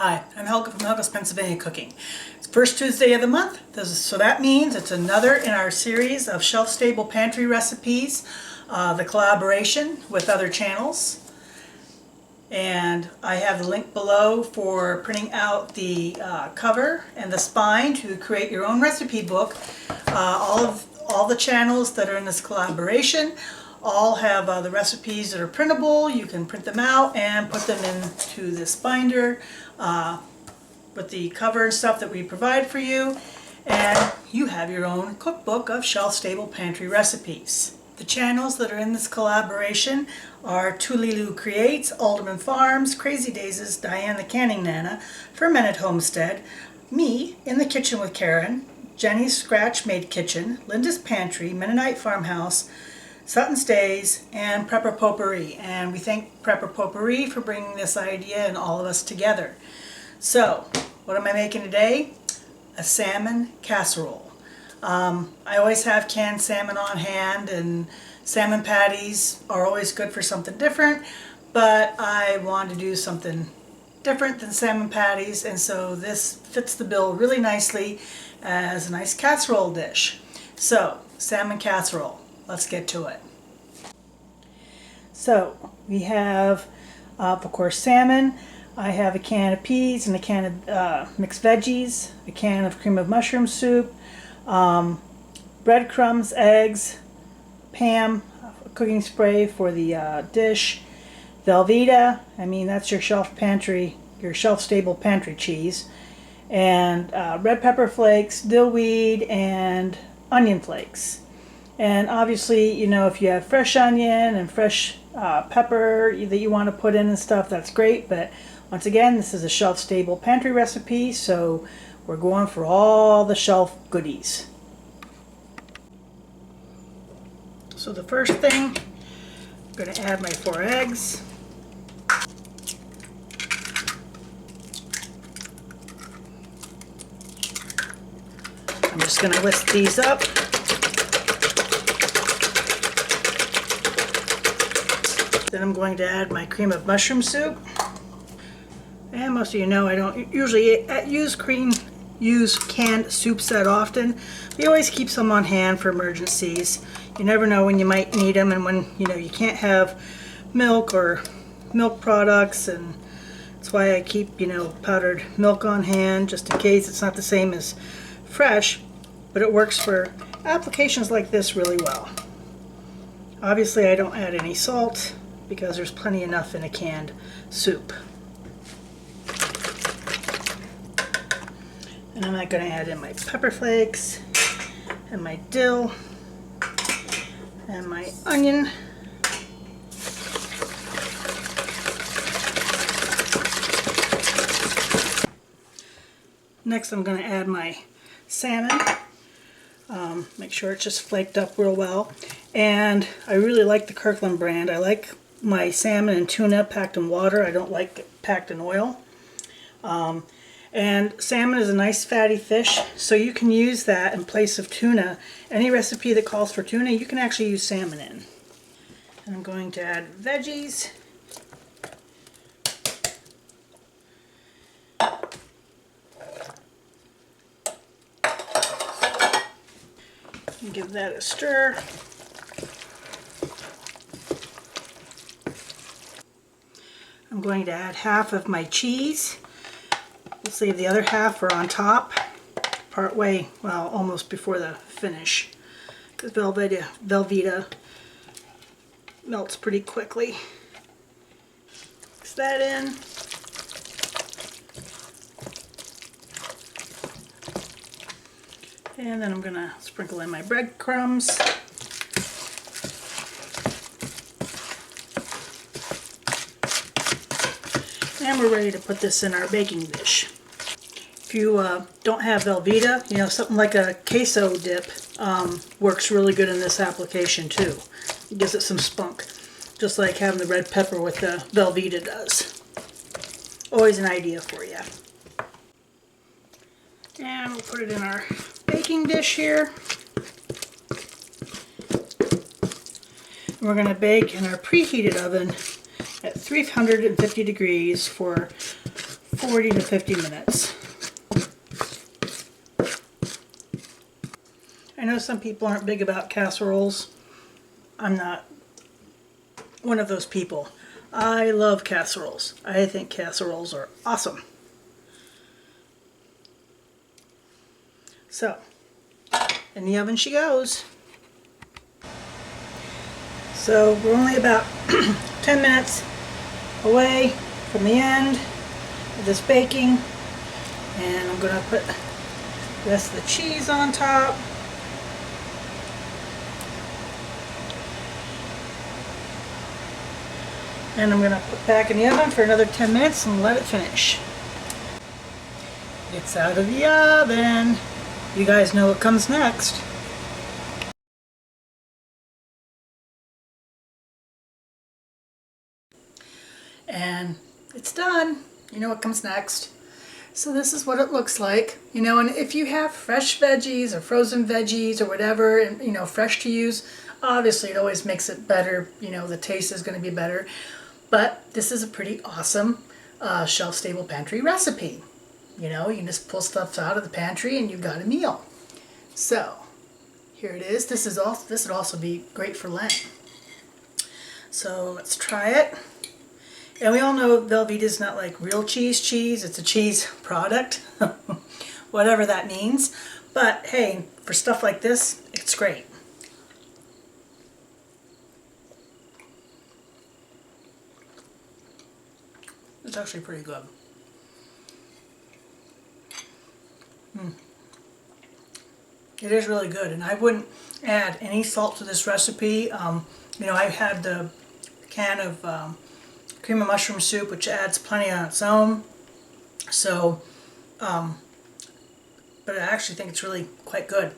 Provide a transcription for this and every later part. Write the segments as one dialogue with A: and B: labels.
A: Hi, I'm Helga from Helga's Pennsylvania Cooking. It's first Tuesday of the month, so that means it's another in our series of Shelf Stable Pantry recipes, the collaboration with other channels. And I have the link below for printing out the cover and the spine to create your own recipe book. All the channels that are in this collaboration all have the recipes that are printable. You can print them out and put them into this binder with the cover and stuff that we provide for you, and you have your own cookbook of shelf-stable pantry recipes. The channels that are in this collaboration are Tulilu Creates, Alderman Farms, Crazy Days, Diane the Canning Nana, Fermented Homestead, me in the Kitchen with Karen, Jenny's Scratch Made Kitchen, Linda's Pantry, Mennonite Farmhouse, Sutton's Days, and Prepper Potpourri. And we thank Prepper Potpourri for bringing this idea and all of us together. So, what am I making today? A salmon casserole. I always have canned salmon on hand, and salmon patties are always good for something different, but I wanted to do something different than salmon patties, and so this fits the bill really nicely as a nice casserole dish. So, salmon casserole. Let's get to it. So, we have, of course, salmon. I have a can of peas and a can of mixed veggies, a can of cream of mushroom soup, breadcrumbs, eggs, Pam, cooking spray for the dish, velveeta, that's your shelf-stable pantry cheese, and red pepper flakes, dill weed, and onion flakes. And obviously, if you have fresh onion and fresh pepper that you want to put in and stuff, that's great. But once again, this is a shelf-stable pantry recipe, so we're going for all the shelf goodies. So the first thing, I'm going to add my 4 eggs. I'm just going to whisk these up. Then I'm going to add my cream of mushroom soup. And most of you know I don't usually use canned soups that often. We always keep some on hand for emergencies. You never know when you might need them, and when you can't have milk or milk products, and that's why I keep powdered milk on hand just in case. It's not the same as fresh, but it works for applications like this really well. Obviously I don't add any salt because there's plenty enough in a canned soup. And I'm going to add in my pepper flakes and my dill and my onion. Next I'm going to add my salmon. Make sure it's just flaked up real well. And I really like the Kirkland brand. I like my salmon and tuna packed in water. I don't like it packed in oil. And salmon is a nice fatty fish, so you can use that in place of tuna. Any recipe that calls for tuna, you can actually use salmon in. And I'm going to add veggies. And give that a stir. I'm going to add half of my cheese. We'll save the other half for on top, almost before the finish, because velveeta melts pretty quickly. Mix that in. And then I'm going to sprinkle in my breadcrumbs. And we're ready to put this in our baking dish. If you don't have velveeta, something like a queso dip works really good in this application too. It gives it some spunk, just like having the red pepper with the velveeta does. Always an idea for you. And we'll put it in our baking dish here. We're going to bake in our preheated oven at 350 degrees for 40 to 50 minutes. I know some people aren't big about casseroles. I'm not one of those people. I love casseroles. I think casseroles are awesome. So, in the oven she goes. So we're only about 10 minutes away from the end of this baking, and I'm going to put the rest of the cheese on top. And I'm going to put back in the oven for another 10 minutes and let it finish. It's out of the oven. You guys know what comes next. And it's done. You know what comes next. So this is what it looks like. You know, and if you have fresh veggies or frozen veggies or whatever, and you know, fresh to use, obviously it always makes it better. You know, the taste is going to be better. But this is a pretty awesome shelf stable pantry recipe. You know, you can just pull stuff out of the pantry and you've got a meal. So here it is. This would also be great for Lent. So let's try it. And we all know Velveeta is not like real cheese. It's a cheese product, whatever that means. But hey, for stuff like this, it's great. It's actually pretty good. It is really good, and I wouldn't add any salt to this recipe. You know, I've had the can of cream of mushroom soup, which adds plenty on its own. So, but I actually think it's really quite good.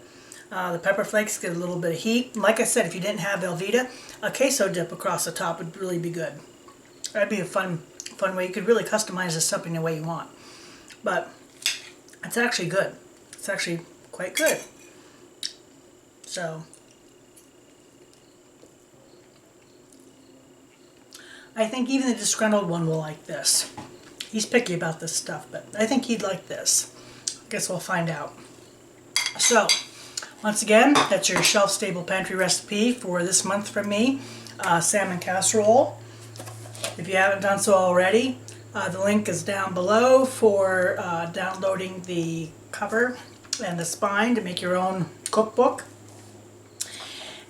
A: The pepper flakes get a little bit of heat. And like I said, if you didn't have Velveeta, a queso dip across the top would really be good. That'd be a fun way. You could really customize this up in the way you want. But it's actually good. It's actually quite good. So I think even the disgruntled one will like this. He's picky about this stuff, but I think he'd like this. I guess we'll find out. So, once again, that's your shelf stable pantry recipe for this month from me, salmon casserole. If you haven't done so already, the link is down below for downloading the cover and the spine to make your own cookbook.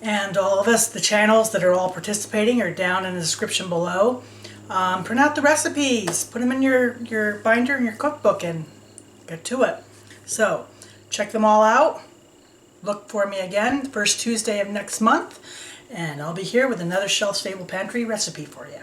A: And all of us, the channels that are all participating, are down in the description below. Print out the recipes, put them in your binder and your cookbook, and get to it. So, check them all out. Look for me again the first Tuesday of next month, and I'll be here with another Shelf Stable Pantry recipe for you.